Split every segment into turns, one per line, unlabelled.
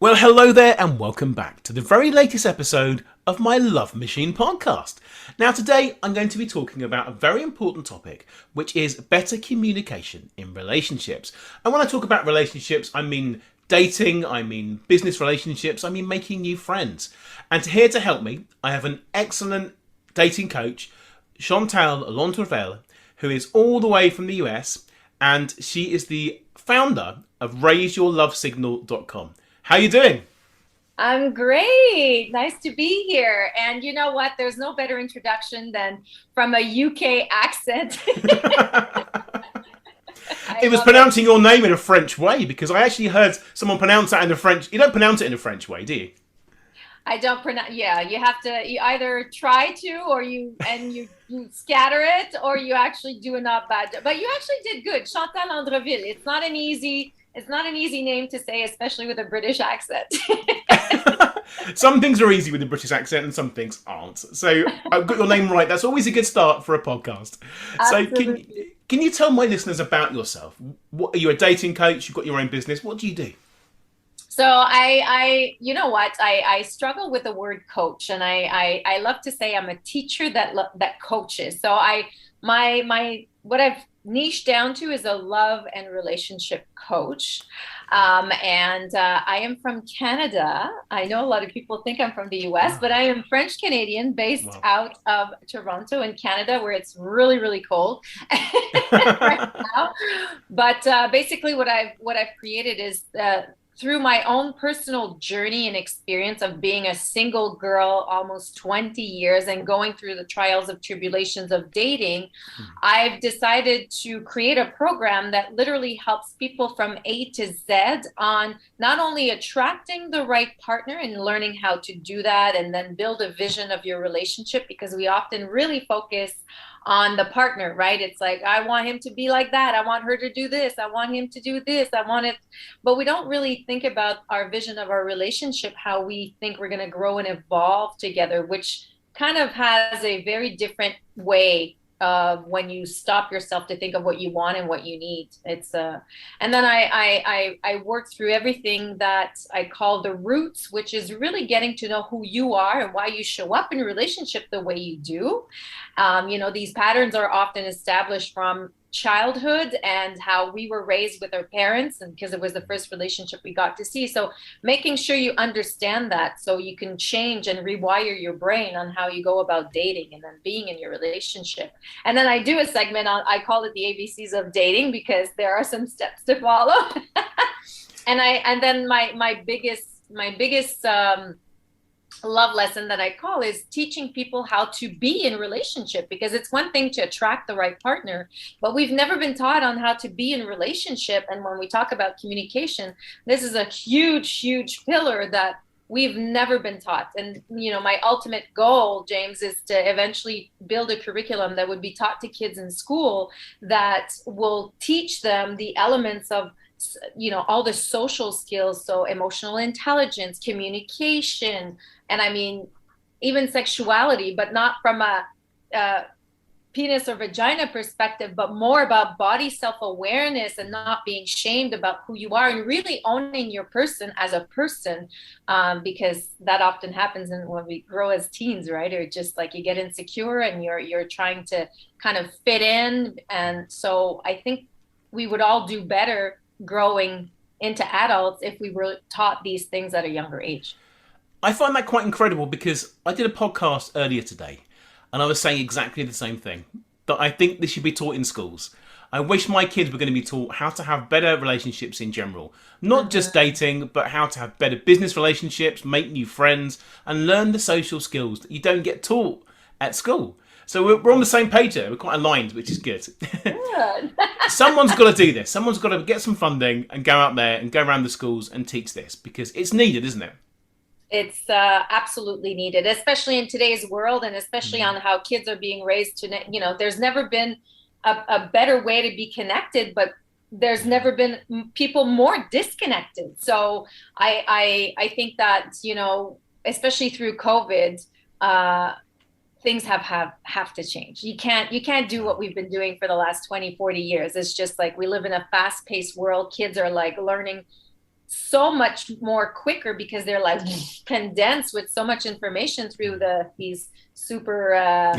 Well, hello there, and welcome back to the very latest episode of my Love Machine podcast. Now, today I'm going to be talking about a very important topic, which is better communication in relationships. And when I talk about relationships, I mean dating, I mean business relationships, I mean making new friends. And here to help me, I have an excellent dating coach, Chantal Landreville, who is all the way from the US, and she is the founder of RaiseYourLoveSignal.com. How you doing?
I'm great. Nice to be here. And you know what? There's no better introduction than from a UK accent. I
It was
love it.
pronouncing your name in a French way because I actually heard someone pronounce that in a French. You don't pronounce it in a French way, do you?
I don't pronounce, yeah, you have to, you either try to or you scatter it or you actually do a not bad job. But you actually did good. Chantal Landreville. It's not an easy name to say, especially with a British accent.
Some things are easy with a British accent and some things aren't. So I've got your name right. That's always a good start for a podcast. So
Absolutely.
can you tell my listeners about yourself? What are you, a dating coach? You've got your own business. What do you do?
So you know what? I struggle with the word coach, and I love to say I'm a teacher that coaches. So what I've niched down to is a love and relationship coach. And I am from Canada. I know a lot of people think I'm from the US,
Wow.
but I am French Canadian based
Wow.
out of Toronto in Canada, where it's really, really cold right now. But basically, what I've created is through my own personal journey and experience of being a single girl almost 20 years and going through the trials of tribulations of dating, I've decided to create a program that literally helps people from A to Z on not only attracting the right partner and learning how to do that and then build a vision of your relationship, because we often really focus on the partner, right? It's like, I want him to be like that. I want her to do this. I want him to do this. I want it. But we don't really think about our vision of our relationship, how we think we're going to grow and evolve together, which kind of has a very different way of when you stop yourself to think of what you want and what you need. And then I work through everything that I call the roots, which is really getting to know who you are and why you show up in a relationship the way you do. These patterns are often established from childhood and how we were raised with our parents, and because it was the first relationship we got to see. So making sure you understand that so you can change and rewire your brain on how you go about dating and then being in your relationship. And then I do a segment on, I call it the ABCs of dating, because there are some steps to follow. And then my biggest love lesson that I call is teaching people how to be in relationship, because it's one thing to attract the right partner, but we've never been taught on how to be in relationship. And when we talk about communication, this is a huge, huge pillar that we've never been taught. And my ultimate goal, James, is to eventually build a curriculum that would be taught to kids in school that will teach them the elements of all the social skills, so emotional intelligence, communication, and I mean even sexuality, but not from a penis or vagina perspective, but more about body self-awareness and not being shamed about who you are and really owning your person as a person, because that often happens when we grow as teens, right? Or just like you get insecure and you're trying to kind of fit in. And so I think we would all do better growing into adults if we were taught these things at a younger age.
I find that quite incredible because I did a podcast earlier today and I was saying exactly the same thing. That I think this should be taught in schools. I wish my kids were going to be taught how to have better relationships in general. Not just
Mm-hmm.
dating, but how to have better business relationships, make new friends, and learn the social skills that you don't get taught at school. So we're on the same page there. We're quite aligned, which is good.
Good.
Someone's got to do this. Someone's got to get some funding and go out there and go around the schools and teach this because it's needed, isn't it?
It's absolutely needed, especially in today's world, and especially on how kids are being raised to, there's never been a better way to be connected, but there's
Yeah.
never been people more disconnected. So I think that, especially through COVID, uh, things have to change. You can't do what we've been doing for the last 20, 40 years. It's just like we live in a fast-paced world. Kids are like learning so much more quicker because they're like condensed with so much information through these super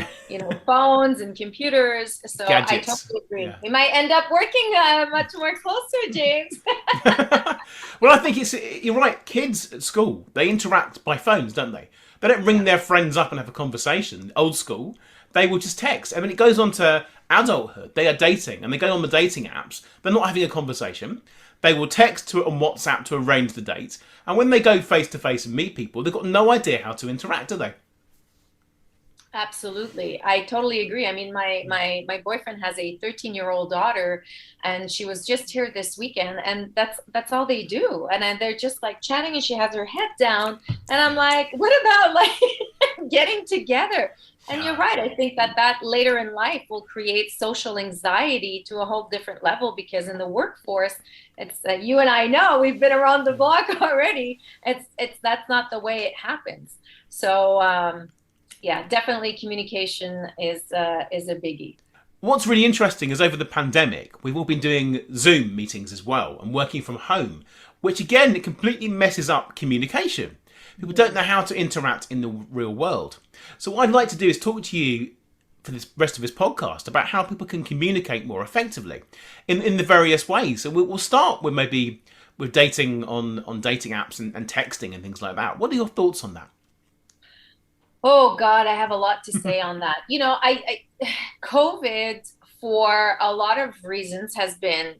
phones and computers. So I
Gadgets.
totally agree.
Yeah.
We might end up working much more closer, James.
Well, I think you're right. Kids at school, they interact by phones, don't they? They don't ring
Yeah.
their friends up and have a conversation. Old school, they will just text. I mean, it goes on to adulthood. They are dating and they go on the dating apps. They're not having a conversation. They will text to it on WhatsApp to arrange the date. And when they go face to face and meet people, they've got no idea how to interact, do they?
Absolutely. I totally agree. I mean, my boyfriend has a 13-year-old daughter, and she was just here this weekend, and that's all they do. And then they're just like chatting, and she has her head down, and I'm like, what about like getting together? And you're right. I think that later in life will create social anxiety to a whole different level, because in the workforce, it's you and I know, we've been around the block already. It's that's not the way it happens. So yeah, definitely communication is a biggie.
What's really interesting is over the pandemic, we've all been doing Zoom meetings as well and working from home, which again, it completely messes up communication. People don't know how to interact in the real world. So what I'd like to do is talk to you for this rest of this podcast about how people can communicate more effectively in the various ways. So we'll start with maybe with dating on dating apps and texting and things like that. What are your thoughts on that?
Oh God, I have a lot to say on that. COVID for a lot of reasons has been,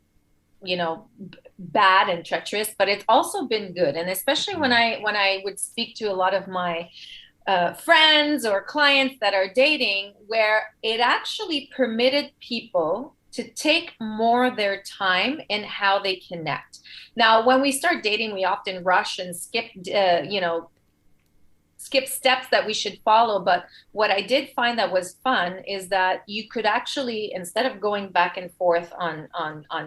bad and treacherous, but it's also been good. And especially when I would speak to a lot of my friends or clients that are dating, where it actually permitted people to take more of their time in how they connect. Now, when we start dating, we often rush and skip steps that we should follow. But what I did find that was fun is that you could actually, instead of going back and forth on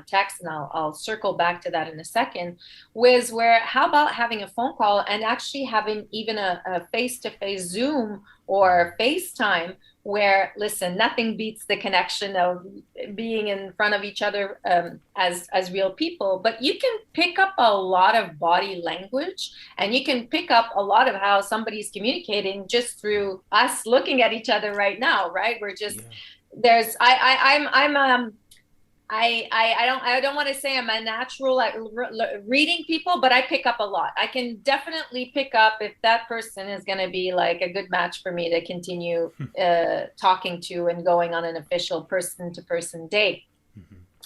text, and I'll circle back to that in a second, was where how about having a phone call and actually having even a face-to-face Zoom or FaceTime, where, listen, nothing beats the connection of being in front of each other as real people. But you can pick up a lot of body language, and you can pick up a lot of how somebody's communicating just through us looking at each other right now, right? We're just there's I don't want to say I'm a natural at reading people, but I pick up a lot. I can definitely pick up if that person is going to be like a good match for me to continue talking to and going on an official person-to-person date.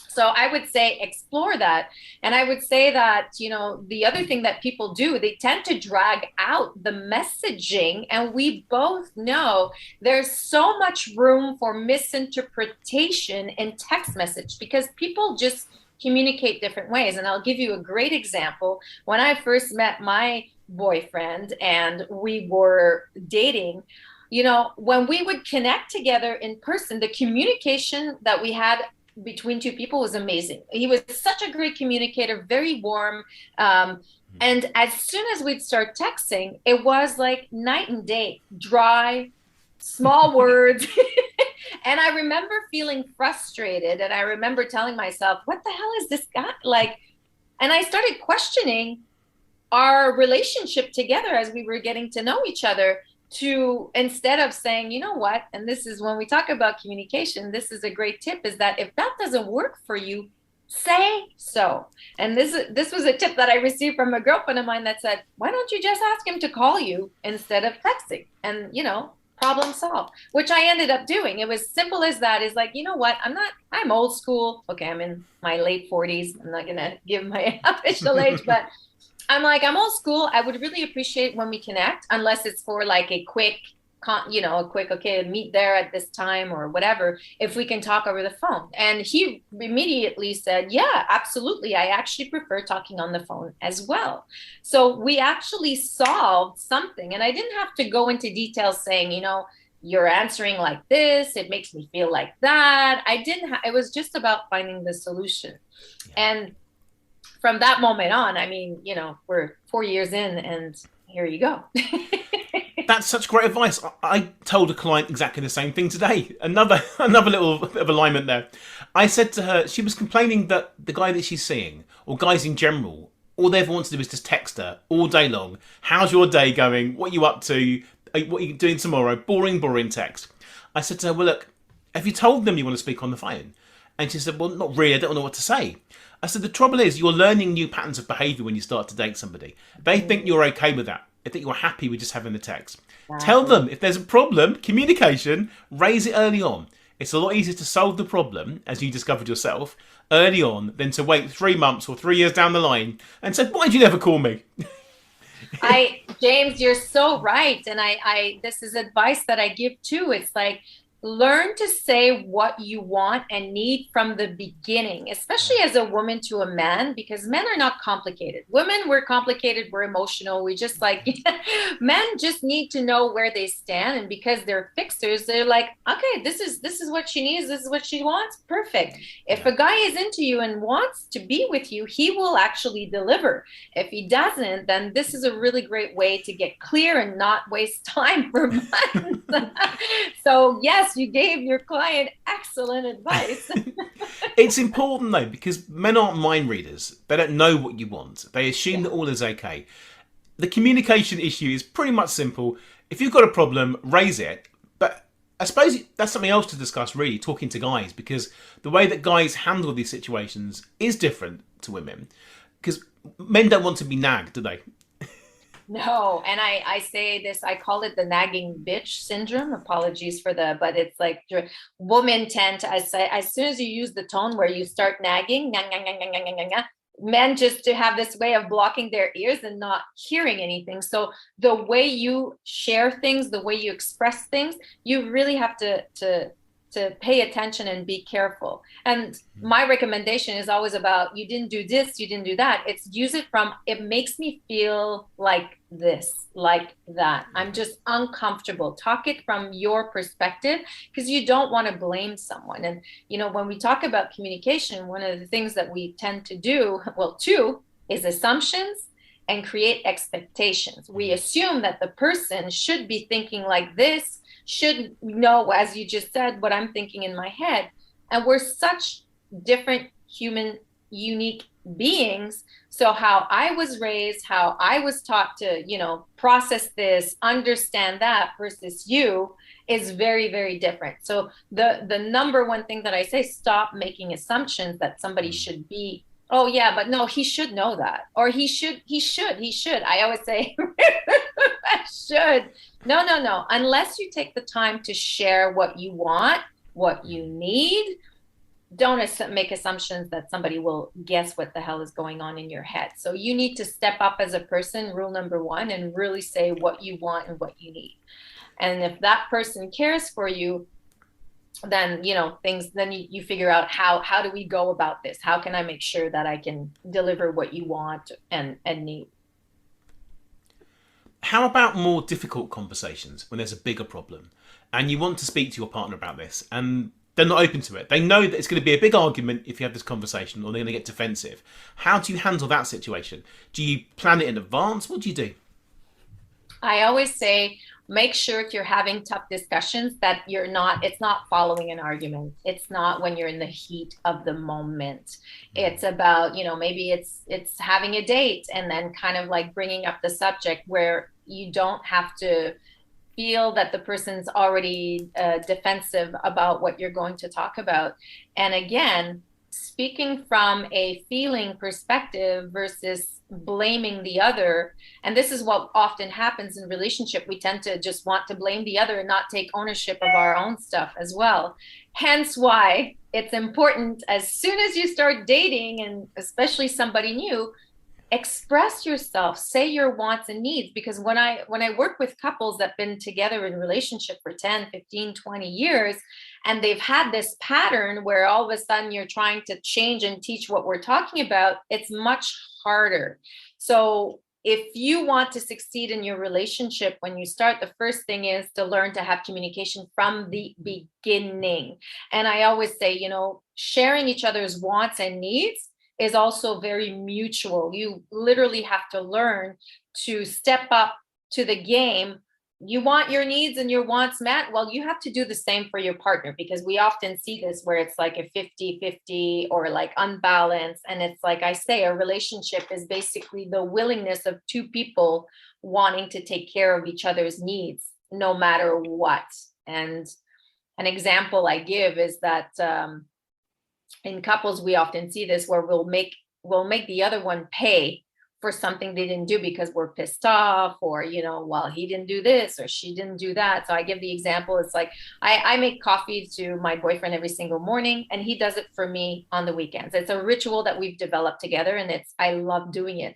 So I would say explore that. And I would say that, the other thing that people do, they tend to drag out the messaging. And we both know there's so much room for misinterpretation in text message, because people just communicate different ways. And I'll give you a great example. When I first met my boyfriend and we were dating, when we would connect together in person, the communication that we had between two people was amazing. He was such a great communicator, very warm. And as soon as we'd start texting, it was like night and day, dry, small words. And I remember feeling frustrated. And I remember telling myself, what the hell is this guy like? And I started questioning our relationship together as we were getting to know each other, to, instead of saying, you know what, and this is when we talk about communication, this is a great tip, is that if that doesn't work for you, say so. And this was a tip that I received from a girlfriend of mine that said, why don't you just ask him to call you instead of texting? And, problem solved, which I ended up doing. It was simple as that. Is like, you know what, I'm old school. Okay, I'm in my late 40s. I'm not going to give my official age, but I'm like, I'm old school. I would really appreciate when we connect, unless it's for like a quick, okay, meet there at this time or whatever, if we can talk over the phone. And he immediately said, yeah, absolutely. I actually prefer talking on the phone as well. So we actually solved something. And I didn't have to go into details saying, you're answering like this, it makes me feel like that. It was just about finding the solution. Yeah. And from that moment on, I mean, we're 4 years in, and here you go.
That's such great advice. I told a client exactly the same thing today. Another little bit of alignment there. I said to her, she was complaining that the guy that she's seeing, or guys in general, all they ever want to do is just text her all day long. How's your day going? What are you up to? What are you doing tomorrow? Boring, boring text. I said to her, well, look, have you told them you want to speak on the phone? And she said, well, not really. I don't know what to say. I said, the trouble is you're learning new patterns of behaviour when you start to date somebody. They think you're okay with that. They think you're happy with just having the text. Tell them if there's a problem, communication, raise it early on. It's a lot easier to solve the problem, as you discovered yourself, early on than to wait 3 months or 3 years down the line and say, why did you never call me?
James, you're so right. And this is advice that I give too. It's like, learn to say what you want and need from the beginning, especially as a woman to a man, because men are not complicated. Women, we're complicated, we're emotional. We just like, men just need to know where they stand. And because they're fixers, they're like, okay, this is what she needs. This is what she wants. Perfect. If a guy is into you and wants to be with you, he will actually deliver. If he doesn't, then this is a really great way to get clear and not waste time for months. So yes, you gave your client excellent advice.
It's important though, because men aren't mind readers. They don't know what you want. They assume that all is okay. The communication issue is pretty much simple. If you've got a problem, raise it. But I suppose that's something else to discuss, really, talking to guys, because the way that guys handle these situations is different to women. Because men don't want to be nagged, do they?
No, and I say this, I call it the nagging bitch syndrome. Apologies for but it's like women tend to, as soon as you use the tone where you start nagging, men just to have this way of blocking their ears and not hearing anything. So the way you share things, the way you express things, you really have to pay attention and be careful. And my recommendation is always about, you didn't do this, you didn't do that. It's use it from, it makes me feel like this, like that. I'm just uncomfortable. Talk it from your perspective, because you don't want to blame someone. And, when we talk about communication, one of the things that we tend to do, well, two, is assumptions and create expectations. We assume that the person should be thinking like this, should know, as you just said, what I'm thinking in my head. And we're such different human, unique beings. So how I was raised, how I was taught to, process this, understand that versus you is very, very different. So the number one thing that I say, stop making assumptions that somebody should be, oh yeah, but no, he should know that. Or he should. I always say, should. No. Unless you take the time to share what you want, what you need, don't make assumptions that somebody will guess what the hell is going on in your head. So you need to step up as a person, rule number one, and really say what you want and what you need. And if that person cares for you, then you figure out how do we go about this? How can I make sure that I can deliver what you want and need?
How about more difficult conversations when there's a bigger problem and you want to speak to your partner about this and they're not open to it? They know that it's going to be a big argument if you have this conversation, or they're going to get defensive. How do you handle that situation? Do you plan it in advance? What do you do?
I always say, make sure if you're having tough discussions that it's not following an argument. It's not when you're in the heat of the moment. It's about, maybe it's having a date and then kind of like bringing up the subject where you don't have to feel that the person's already defensive about what you're going to talk about. And again, speaking from a feeling perspective versus blaming the other. And this is what often happens in relationship. We tend to just want to blame the other and not take ownership of our own stuff as well. Hence why it's important, as soon as you start dating, and especially somebody new, express yourself, say your wants and needs. Because when I work with couples that have been together in relationship for 10, 15, 20 years, and they've had this pattern where all of a sudden you're trying to change and teach what we're talking about, it's much harder. So if you want to succeed in your relationship, when you start, the first thing is to learn to have communication from the beginning. And I always say, sharing each other's wants and needs is also very mutual. You literally have to learn to step up to the game you want your needs and your wants met, well, you have to do the same for your partner, because we often see this where it's like a 50-50 or like unbalanced. And it's like I say, a relationship is basically the willingness of two people wanting to take care of each other's needs no matter what. And an example I give is that in couples, we often see this where we'll make the other one pay for something they didn't do because we're pissed off, or, well, he didn't do this or she didn't do that. So I give the example. It's like I make coffee to my boyfriend every single morning, and he does it for me on the weekends. It's a ritual that we've developed together, and I love doing it.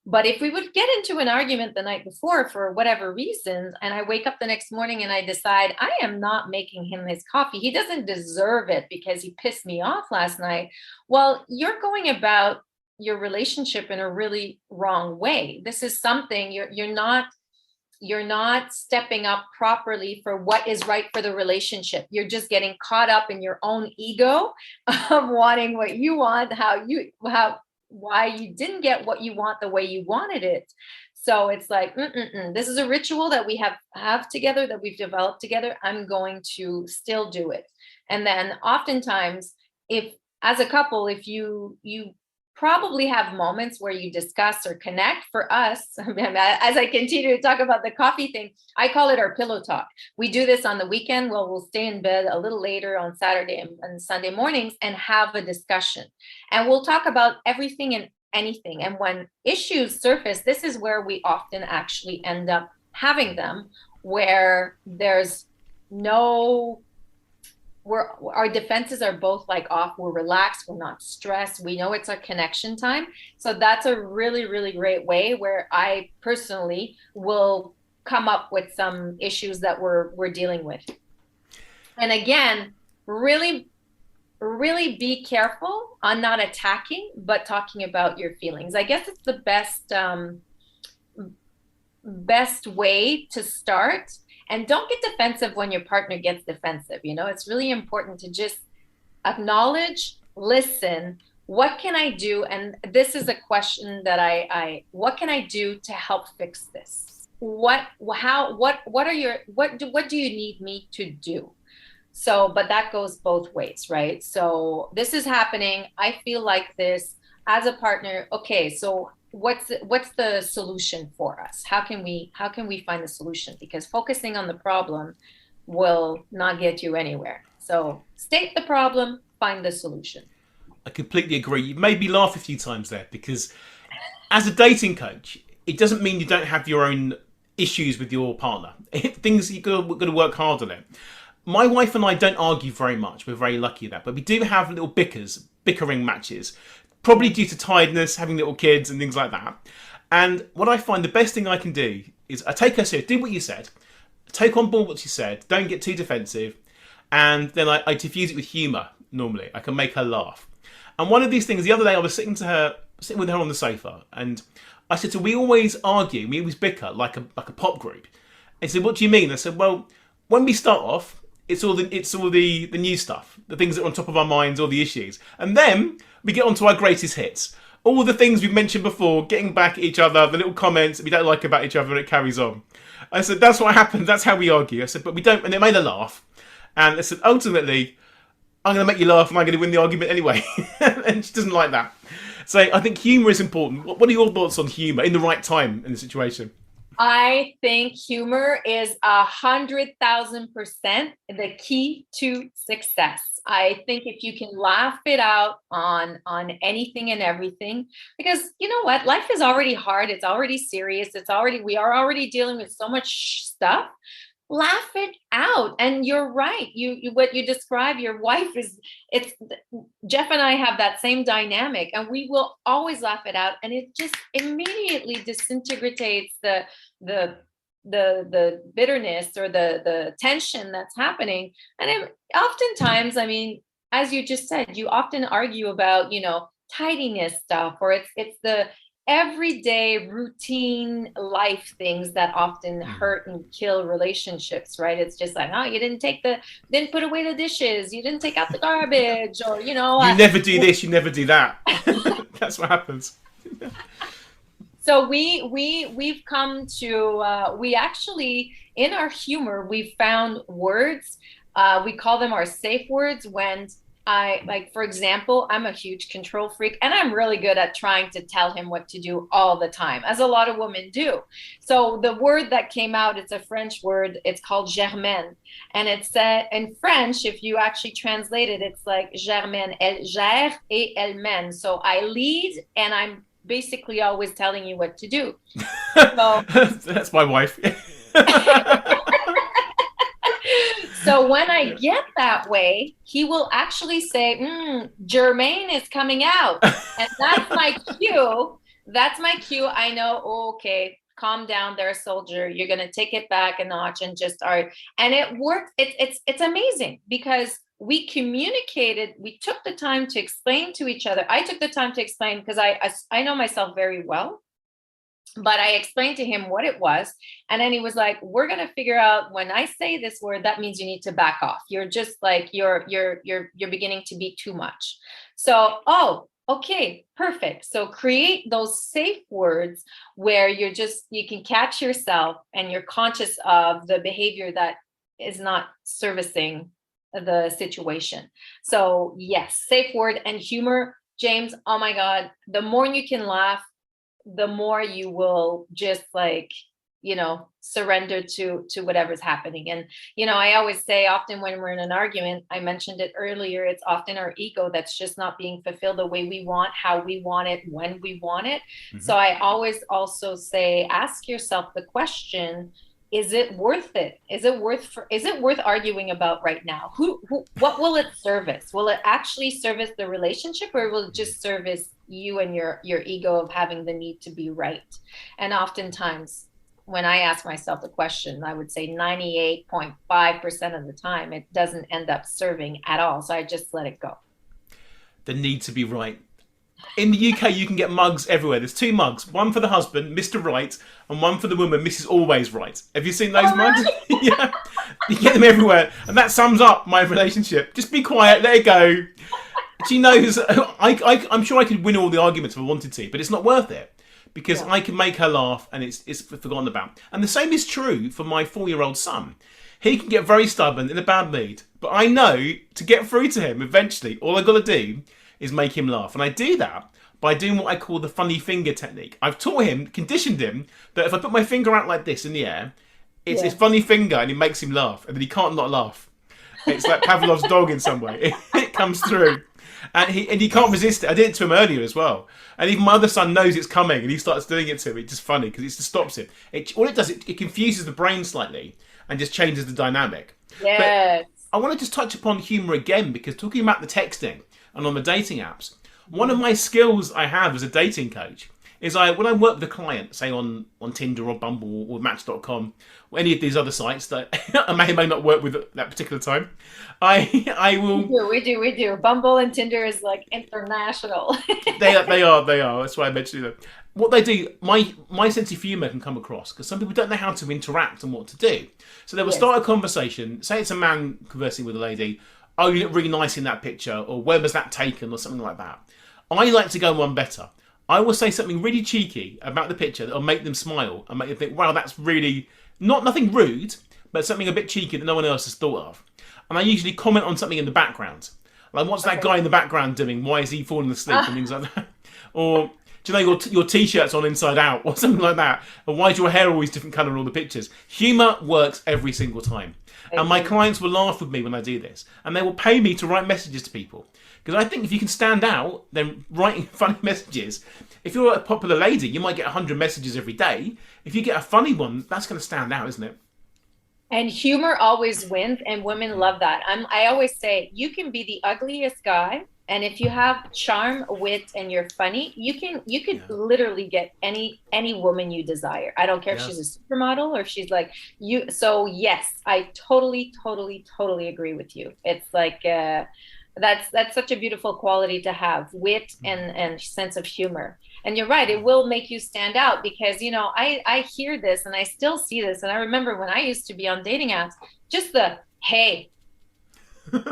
But if we would get into an argument the night before for whatever reasons, and I wake up the next morning and I decide I am not making him his coffee, he doesn't deserve it because he pissed me off last night. Well, you're going about your relationship in a really wrong way. This is something you're not stepping up properly for what is right for the relationship. You're just getting caught up in your own ego of wanting what you want, why you didn't get what you want the way you wanted it. So it's like, this is a ritual that we have together, that we've developed together. I'm going to still do it. And then oftentimes, if as a couple, if you probably have moments where you discuss or connect. For us, as I continue to talk about the coffee thing, I call it our pillow talk. We do this on the weekend. Well, we'll stay in bed a little later on Saturday and Sunday mornings and have a discussion. And we'll talk about everything and anything. And when issues surface, this is where we often actually end up having them, where there's our defenses are both like off. We're relaxed. We're not stressed. We know it's our connection time. So that's a really, really great way where I personally will come up with some issues that we're dealing with. And again, really, really be careful on not attacking, but talking about your feelings. I guess it's the best way to start. And don't get defensive when your partner gets defensive. It's really important to just acknowledge, listen. What can I do? And this is a question that what can I do to help fix this? What do you need me to do? So, but that goes both ways, right? So this is happening. I feel like this as a partner. Okay, so what's the solution for us? How can we find the solution? Because focusing on the problem will not get you anywhere. So state the problem, find the solution.
I completely agree. You made me laugh a few times there, because as a dating coach, it doesn't mean you don't have your own issues with your partner. Things you've got to work hard on it. My wife and I don't argue very much. We're very lucky at that. But we do have little bickering matches, probably due to tiredness, having little kids and things like that. And what I find the best thing I can do is I take her serious, do what you said, take on board what she said, don't get too defensive, and then I diffuse it with humour normally. I can make her laugh. And one of these things, the other day I was sitting with her on the sofa, and I said to her, we always argue, we always bicker like a pop group. And she said, what do you mean? I said, well, when we start off, it's all the new stuff, the things that are on top of our minds, all the issues. And then we get onto our greatest hits. All the things we've mentioned before, getting back at each other, the little comments that we don't like about each other, and it carries on. I said, that's what happens, that's how we argue. I said, but we don't, and it made her laugh. And I said, ultimately, I'm going to make you laugh and I'm going to win the argument anyway. And she doesn't like that. So I think humour is important. What are your thoughts on humour in the right time in the situation?
I think humor is 100,000% the key to success. I think if you can laugh it out on anything and everything, because you know what, life is already hard. It's already serious. We are already dealing with so much stuff. Laugh it out. And you're right. You what you describe, your wife Jeff and I have that same dynamic, and we will always laugh it out. And it just immediately disintegrates the bitterness or the tension that's happening. And oftentimes, I mean, as you just said, you often argue about, tidiness stuff, or it's the everyday routine life things that often hurt and kill relationships, right? It's just like, oh, you didn't put away the dishes, you didn't take out the garbage, or
you never do this, you never do that. That's what happens.
So we've come to we actually in our humor we found words. We call them our safe words when I like, for example, I'm a huge control freak and I'm really good at trying to tell him what to do all the time, as a lot of women do. So the word that came out, it's a French word, it's called germaine. And it's in French, if you actually translate it, it's like germaine, elle gère et elle mène. So I lead and I'm basically always telling you what to do. So
That's my wife.
so when I get that way, he will actually say, Jermaine is coming out. And that's my cue. That's my cue. I know, okay, calm down there, soldier. You're gonna take it back a notch and just are. And it worked. It's amazing because we communicated, we took the time to explain to each other. I took the time to explain because I know myself very well, but I explained to him what it was. And then he was like, we're going to figure out when I say this word, that means you need to back off. You're just like, you're beginning to be too much. So, oh, okay, perfect. So create those safe words where you can catch yourself and you're conscious of the behavior that is not servicing the situation. So yes, safe word and humor, James. Oh my God. The more you can laugh, the more you will just like, surrender to whatever's happening. And, I always say often when we're in an argument, I mentioned it earlier, it's often our ego that's just not being fulfilled the way we want, how we want it, when we want it. Mm-hmm. So I always also say, ask yourself the question, is it worth it? Is it worth arguing about right now? What will it service? Will it actually service the relationship, or will it just service you and your ego of having the need to be right? And oftentimes when I ask myself the question, I would say 98.5% of the time, it doesn't end up serving at all. So I just let it go.
The need to be right. In the UK, you can get mugs everywhere. There's 2 mugs. One for the husband, Mr. Right, and one for the woman, Mrs. Always Right. Have you seen those mugs? Yeah. You get them everywhere. And that sums up my relationship. Just be quiet, let it go. She knows, I'm sure I could win all the arguments if I wanted to, but it's not worth it. Because I can make her laugh and it's forgotten about. And the same is true for my 4-year-old son. He can get very stubborn, in a bad mood. But I know to get through to him, eventually, all I've got to do is make him laugh. And I do that by doing what I call the funny finger technique. I've taught him, conditioned him, that if I put my finger out like this in the air, it's his funny finger and it makes him laugh. And then he can't not laugh. It's like Pavlov's dog in some way. It comes through. And he can't resist it. I did it to him earlier as well. And even my other son knows it's coming and he starts doing it to him. It's just funny because it just stops him. All it does, it confuses the brain slightly and just changes the dynamic.
Yes.
But I want to just touch upon humour again, because talking about the texting and on the dating apps, one of my skills I have as a dating coach is when I work with a client, say on Tinder or Bumble or Match.com or any of these other sites that I may or may not work with at that particular time, I will...
We do. Bumble and Tinder is like international.
They are. That's why I mentioned them. What they do, my sense of humour can come across, because some people don't know how to interact and what to do. So they will start a conversation, say it's a man conversing with a lady, oh, you look really nice in that picture, or where was that taken, or something like that. I like to go one better. I will say something really cheeky about the picture that will make them smile and make them think, wow, that's really nothing rude, but something a bit cheeky that no one else has thought of. And I usually comment on something in the background. Like, what's that guy in the background doing? Why is he falling asleep? And things like that. Or, do you know your T-shirt's on inside out? Or something like that. Or why is your hair always different colour in all the pictures? Humour works every single time. And my clients will laugh with me when I do this. And they will pay me to write messages to people. Because I think if you can stand out, then writing funny messages, if you're a popular lady, you might get 100 messages every day. If you get a funny one, that's going to stand out, isn't it?
And humor always wins, and women love that. I always say, you can be the ugliest guy, and if you have charm, wit, and you're funny, you could literally get any woman you desire. I don't care if she's a supermodel or if she's like you. So yes, I totally agree with you. It's like that's such a beautiful quality to have, wit and sense of humor. And you're right, it will make you stand out, because I hear this and I still see this, and I remember when I used to be on dating apps, just the hey,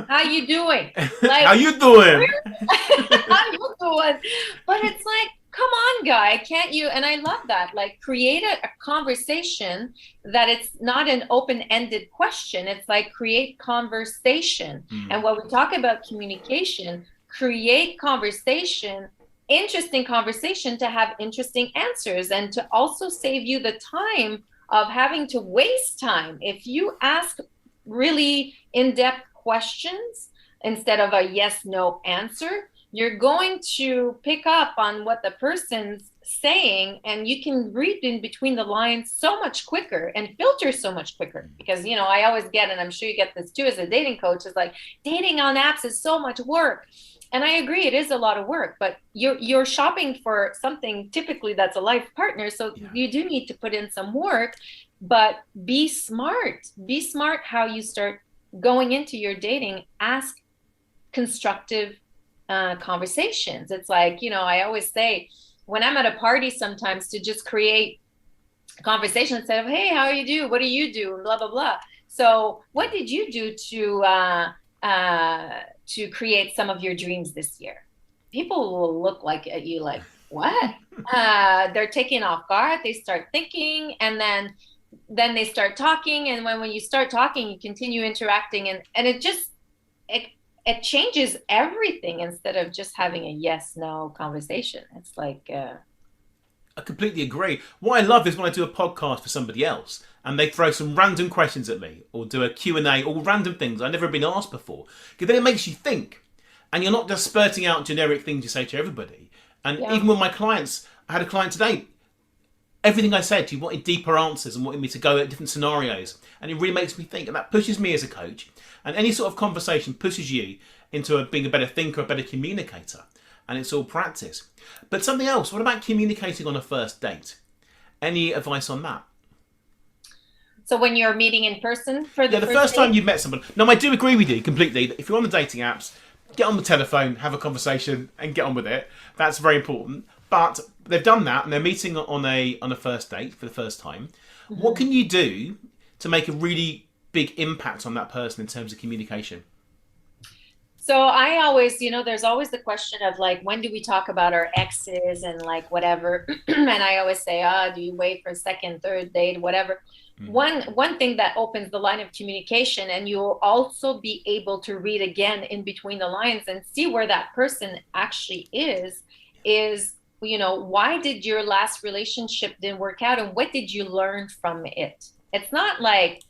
how you doing?
Like, how you doing?
How you doing? But it's like, come on, guy, can't you? And I love that. Like, create a conversation that it's not an open-ended question. It's like create conversation. And
Mm.
when we talk about communication, create conversation, interesting conversation to have interesting answers and to also save you the time of having to waste time. If you ask really in-depth questions instead of a yes, no answer, you're going to pick up on what the person's saying, and you can read in between the lines so much quicker and filter so much quicker. Because, I always get, and I'm sure you get this too as a dating coach, is like, dating on apps is so much work. And I agree, it is a lot of work, but you're shopping for something typically that's a life partner. So
Yeah.
you do need to put in some work, but be smart. Be smart how you start going into your dating. Ask constructive conversations. It's like, I always say when I'm at a party sometimes to just create conversation instead of, hey, how you do? What do you do? And blah, blah, blah. So what did you do to create some of your dreams this year? People will look like at you like, what? They're taken off guard. They start thinking, and then they start talking. And when you start talking, you continue interacting, and it changes everything instead of just having a yes no conversation. It's like
I completely agree. What I love is when I do a podcast for somebody else and they throw some random questions at me or do a Q&A or random things I've never been asked before. Because then it makes you think. And you're not just spurting out generic things you say to everybody. And
yeah.
even with my clients, I had a client today, everything I said, he wanted deeper answers and wanted me to go at different scenarios. And it really makes me think. And that pushes me as a coach. And any sort of conversation pushes you into being a better thinker, a better communicator. And it's all practice. But something else, what about communicating on a first date? Any advice on that?
So when you're meeting in person for the
Yeah, the
first
first
date?
time you've met someone. No, I do agree with you completely. If you're on the dating apps, get on the telephone, have a conversation, and get on with it. That's very important. But they've done that, and they're meeting on a first date for the first time. What
Mm-hmm.
can you do to make a really big impact on that person in terms of communication?
So I always, there's always the question of like, when do we talk about our exes and like whatever? And I always say, do you wait for second, third date, whatever?
Mm.
One thing that opens the line of communication, and you'll also be able to read again in between the lines and see where that person actually is, why did your last relationship didn't work out and what did you learn from it? It's not like,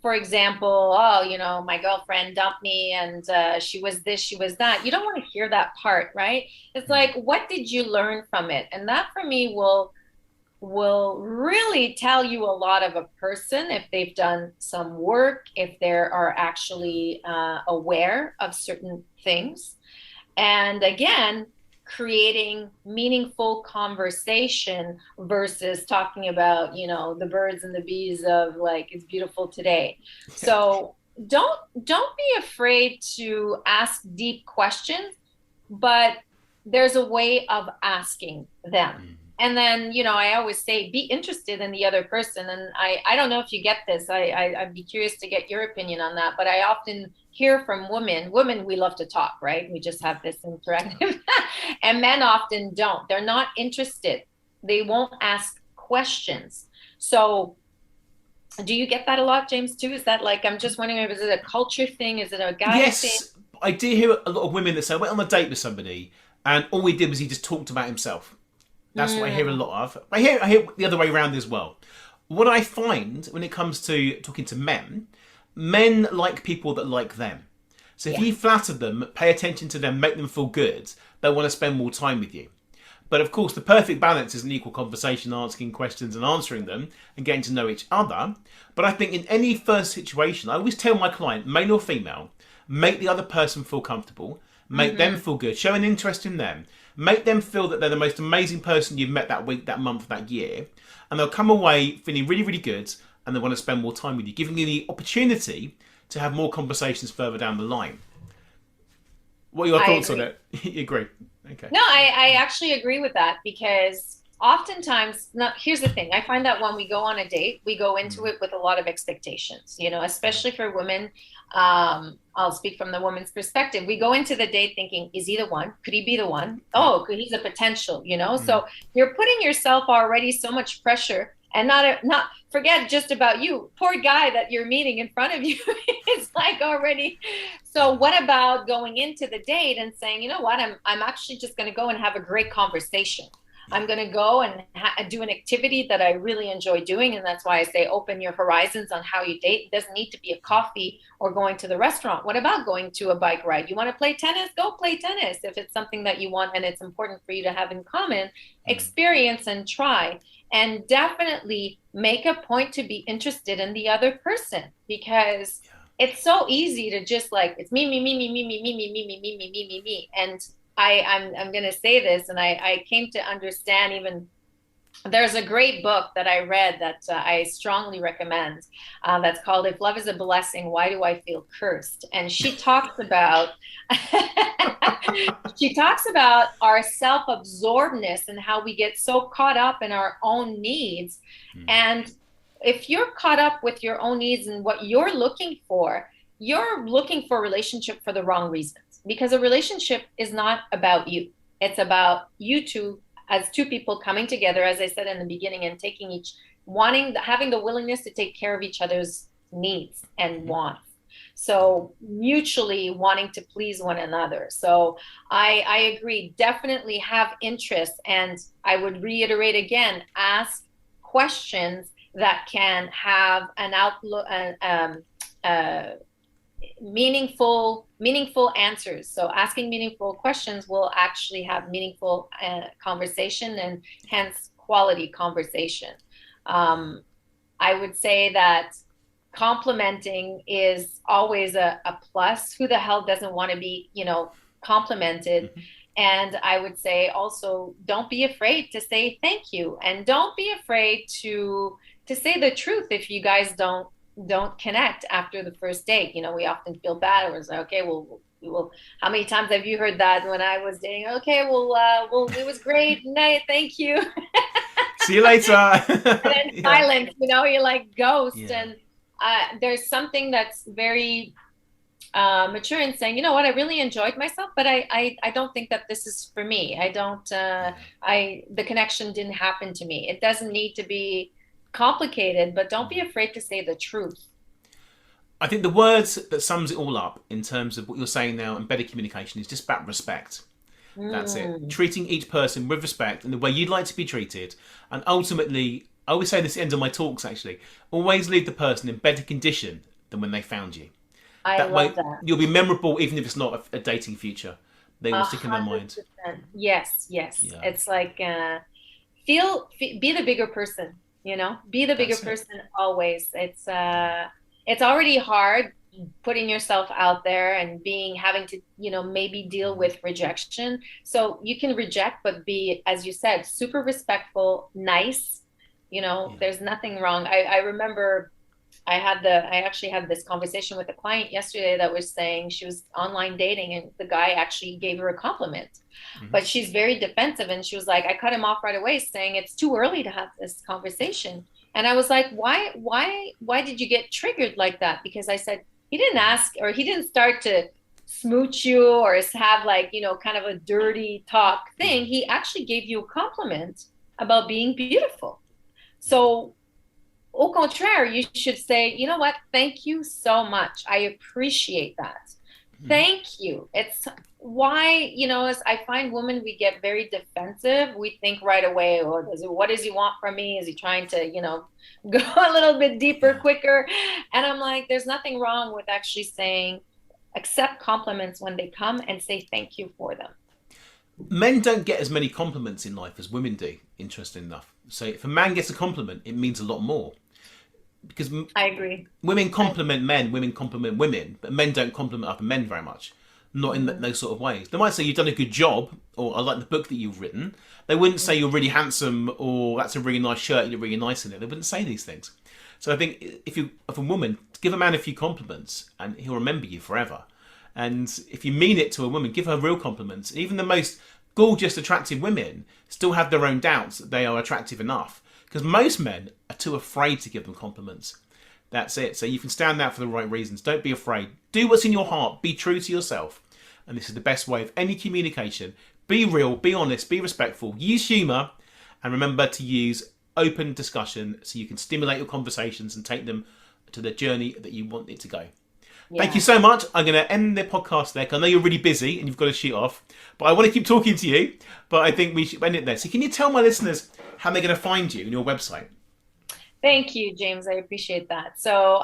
for example, oh, my girlfriend dumped me and she was this, she was that. You don't want to hear that part, right? It's
Mm.
like, what did you learn from it? And that for me will really tell you a lot of a person if they've done some work, if they are actually aware of certain things. And again, creating meaningful conversation versus talking about, the birds and the bees of like, it's beautiful today.
Yeah.
So don't be afraid to ask deep questions, but there's a way of asking them.
Mm.
And then, I always say, be interested in the other person. And I don't know if you get this. I'd be curious to get your opinion on that. But I often hear from women. Women, we love to talk, right? We just have this interactive. And men often don't. They're not interested. They won't ask questions. So do you get that a lot, James, too? Is that like, I'm just wondering, is it a culture thing? Is it a guy thing?
Yes, I do hear a lot of women that say, I went on a date with somebody and all he did was he just talked about himself. That's what I hear a
Mm,
lot of. I hear the other way around as well. What I find when it comes to talking to men, men like people that like them. So if
yeah.
you flatter them, pay attention to them, make them feel good, they'll want to spend more time with you. But of course, the perfect balance is an equal conversation, asking questions and answering them and getting to know each other. But I think in any first situation, I always tell my client, male or female, make the other person feel comfortable, make them
Mm-hmm.
feel good, show an interest in them, make them feel that they're the most amazing person you've met that week, that month, that year, and they'll come away feeling really, really good and they want to spend more time with you, giving you the opportunity to have more conversations further down the line. What are your
I
thoughts on
agree.
it? You agree? Okay.
No, I actually agree with that because oftentimes, now here's the thing. I find that when we go on a date, we go into
Mm.
it with a lot of expectations,
Yeah.
especially for women. I'll speak from the woman's perspective. We go into the date thinking, is he the one? Could he be the one?
Yeah.
Oh, could he's a potential.
Mm.
So you're putting yourself already so much pressure, and not forget just about you. Poor guy that you're meeting in front of you is like already. So what about going into the date and saying, you know what, I'm actually just going to go and have a great conversation.
Yeah.
I'm going to go and do an activity that I really enjoy doing. And that's why I say open your horizons on how you date. It doesn't need to be a coffee or going to the restaurant. What about going to a bike ride? You want to play tennis? Go play tennis. If it's something that you want and it's important for you to have in common,
Mm.
experience and try. And definitely make a point to be interested in the other person, because
Yeah.
it's so easy to just like, it's me, me, me, me, me, me, me, me, me, me, me, me, me, me, me. And I'm gonna say this, and I came to understand, even there's a great book that I read that I strongly recommend, that's called "If Love Is a Blessing, Why Do I Feel Cursed?" And she talks about she talks about our self-absorbedness and how we get so caught up in our own needs.
Mm.
And if you're caught up with your own needs and what you're looking for a relationship for the wrong reasons, because a relationship is not about you. It's about you two, as two people coming together, as I said in the beginning, and taking each wanting having the willingness to take care of each other's needs and
Mhm.
wants.
Yeah.
So mutually wanting to please one another. So I agree, definitely have interest. And I would reiterate again, ask questions that can have an outlook, uh, meaningful answers. So asking meaningful questions will actually have meaningful conversation, and hence quality conversation.
Yeah.
um, I would say that complimenting is always a plus. Who the hell doesn't want to be complimented?
Mhm.
And I would say also, don't be afraid to say thank you, and don't be afraid to say the truth if you guys don't connect after the first date. We often feel bad. It was like, okay, well, we will. How many times have you heard that when I was dating? Okay, well, it was great. Night, thank you.
See you later.
And then
Yeah.
silence, you're like ghost.
Yeah.
And there's something that's very mature in saying, you know what, I really enjoyed myself, but I don't think that this is for me. I don't,
Yeah.
the connection didn't happen to me. It doesn't need to be complicated, but don't be
Mm.
afraid to say the truth.
I think the words that sums it all up in terms of what you're saying now and better communication is just about respect. That's it.
Mm,
Treating each person with respect and the way you'd like to be treated. And ultimately, I always say this at the end of my talks actually, always leave the person in better condition than when they found you.
I
That
love
way,
that.
you'll be memorable even if it's not a dating future. They will
A
stick in their
hundred
mind.
percent. Yes, yes.
Yeah,
It's like be the bigger person, be the bigger
that's it.
person always. It's already hard putting yourself out there and having to, maybe deal
Mm.
with rejection. So you can reject, but be, as you said, super respectful, nice.
Yeah.
There's nothing wrong. I remember I actually had this conversation with a client yesterday that was saying she was online dating, and the guy actually gave her a compliment,
Hmm.
but she's very defensive, and she was like, I cut him off right away saying it's too early to have this conversation. And I was like, why did you get triggered like that? Because I said, he didn't ask, or he didn't start to smooch you or have like, kind of a dirty talk thing.
Mm.
He actually gave you a compliment about being beautiful.
Yeah.
So au contraire, you should say, you know what? Thank you so much. I appreciate that.
Mm.
Thank you. It's why, as I find women, we get very defensive. We think right away, oh, what does he want from me? Is he trying to, go a little bit deeper,
Yeah.
quicker? And I'm like, there's nothing wrong with actually saying, accept compliments when they come and say thank you for them.
Men don't get as many compliments in life as women do, interesting enough. So if a man gets a compliment, it means a lot more. Because
I agree.
women
I,
compliment men, women compliment women, but men don't compliment other men very much. Not in
mm,
those sort of ways. They might say you've done a good job, or I like the book that you've written. They wouldn't say
mm,
you're really handsome, or that's a really nice shirt, you're really nice in it. They wouldn't say these things. So I think if a woman, give a man a few compliments, and he'll remember you forever. And if you mean it to a woman, give her real compliments. Even the most gorgeous, attractive women still have their own doubts that they are attractive enough, because most men are too afraid to give them compliments. That's it. So you can stand out for the right reasons. Don't be afraid. Do what's in your heart. Be true to yourself. And this is the best way of any communication. Be real, be honest, be respectful. Use humour, and remember to use open discussion so you can stimulate your conversations and take them to the journey that you want it to go. Yeah. Thank you so much. I'm going to end the podcast there, because I know you're really busy and you've got to shoot off. But I want to keep talking to you, but I think we should end it there. So can you tell my listeners how they're going to find you on your website?
Thank you, James. I appreciate that. So,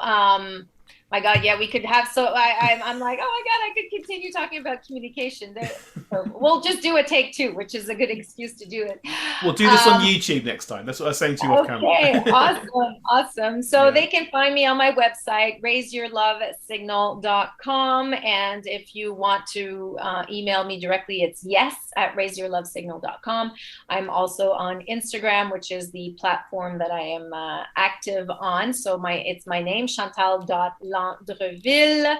my God, yeah, we could have, I'm like, oh my God, I could continue talking about communication. So we'll just do a take two, which is a good excuse to do it.
We'll do this on YouTube next time. That's what I was saying to you off camera.
Okay, awesome. So they can find me on my website, raiseyourlovesignal.com. And if you want to email me directly, it's yes@raiseyourlovesignal.com. I'm also on Instagram, which is the platform that I am active on. So it's my name, Chantal Landreville.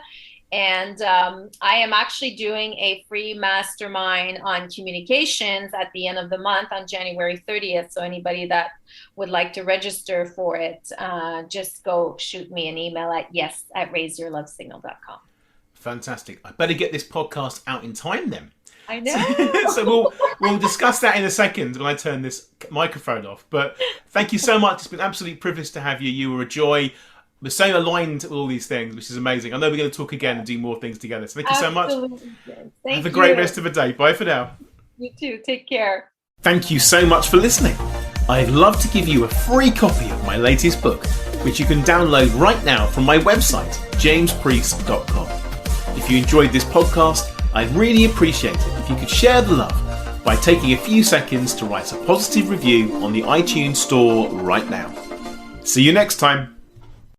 And I am actually doing a free mastermind on communications at the end of the month on January 30th. So anybody that would like to register for it, just go shoot me an email at yes@raiseyourlovesignal.com.
Fantastic. I better get this podcast out in time then.
I know.
So we'll discuss that in a second when I turn this microphone off. But thank you so much. It's been an absolute privilege to have you. You were a joy. We're so aligned with all these things, which is amazing. I know we're going to talk again and do more things together. So thank you so much. Have a great rest of the day. Bye for now.
You too. Take care.
Thank you so much for listening. I'd love to give you a free copy of my latest book, which you can download right now from my website, jamespriest.com. If you enjoyed this podcast, I'd really appreciate it if you could share the love by taking a few seconds to write a positive review on the iTunes store right now. See you next time.